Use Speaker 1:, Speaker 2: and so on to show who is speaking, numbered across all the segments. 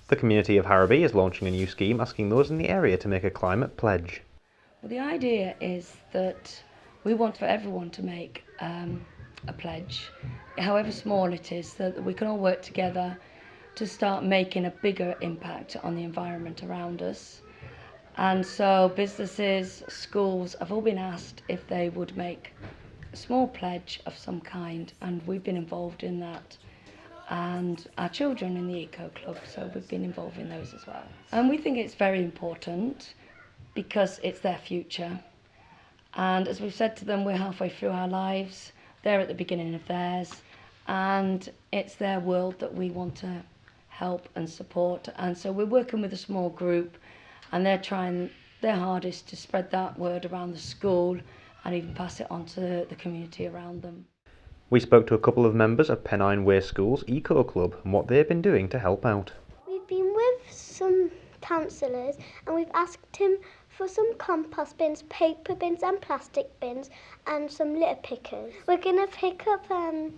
Speaker 1: The community of Harraby is launching a new scheme asking those in the area to make a climate pledge.
Speaker 2: Well, the idea is that we want for everyone to make a pledge, however small it is, so that we can all work together to start making a bigger impact on the environment around us. And so businesses, schools have all been asked if they would make a small pledge of some kind, and we've been involved in that. And our children in the Eco Club, so we've been involved in those as well. And we think it's very important because it's their future. And as we've said to them, we're halfway through our lives, they're at the beginning of theirs, and it's their world that we want to help and support. And so we're working with a small group, and they're trying their hardest to spread that word around the school and even pass it on to the community around them.
Speaker 1: We spoke to a couple of members of Pennine Way School's Eco Club and what they've been doing to help out.
Speaker 3: We've been with some counsellors and we've asked him for some compost bins, paper bins and plastic bins and some litter pickers. We're going to pick up the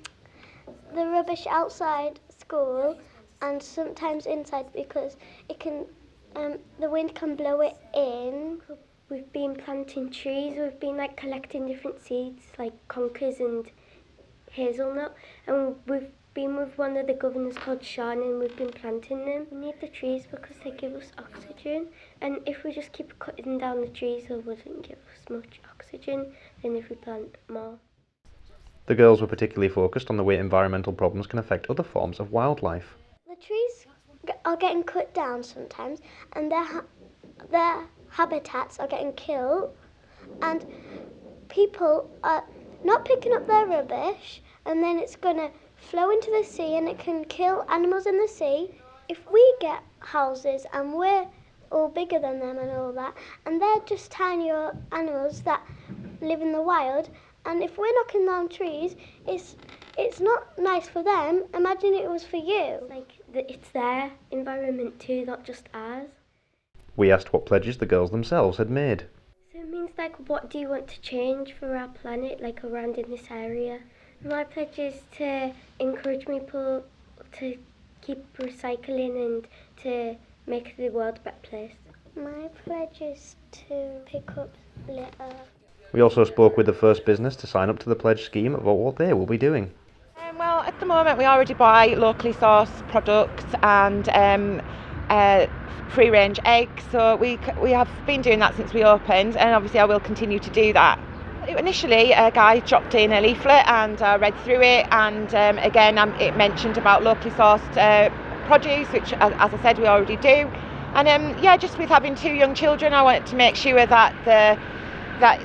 Speaker 3: rubbish outside school and sometimes inside because it can the wind can blow it in. We've been planting trees, we've been collecting different seeds like conkers and hazelnut, and we've been with one of the governors called Sean and we've been planting them. We need the trees because they give us oxygen, and if we just keep cutting down the trees they wouldn't give us much oxygen than if we plant more.
Speaker 1: The girls were particularly focused on the way environmental problems can affect other forms of wildlife.
Speaker 3: The trees are getting cut down sometimes and their habitats are getting killed, and people are not picking up their rubbish, and then it's going to flow into the sea and it can kill animals in the sea. If we get houses and we're all bigger than them and all that, and they're just tinier animals that live in the wild, and if we're knocking down trees, it's not nice for them. Imagine it was for you. It's their environment too, not just ours.
Speaker 1: We asked what pledges the girls themselves had made.
Speaker 3: So it means what do you want to change for our planet, around in this area? My pledge is to encourage people to keep recycling and to make the world a better place. My pledge is to pick up litter.
Speaker 1: We also spoke with the first business to sign up to the pledge scheme about what they will be doing.
Speaker 4: Well, at the moment we already buy locally sourced products and free-range eggs, so we have been doing that since we opened, and obviously I will continue to do that. Initially a guy dropped in a leaflet and I read through it, and again it mentioned about locally sourced produce, which as I said we already do, and just with having 2 young children I wanted to make sure that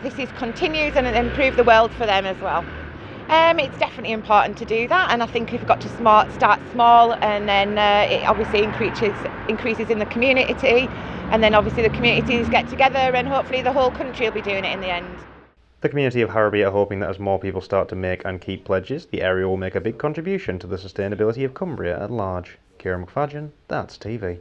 Speaker 4: this continues and improve the world for them as well. It's definitely important to do that, and I think we've got to start small, and then it obviously increases in the community, and then obviously the communities get together and hopefully the whole country will be doing it in the end.
Speaker 1: The community of Harraby are hoping that as more people start to make and keep pledges, the area will make a big contribution to the sustainability of Cumbria at large. Kieran McFadgen, That's TV.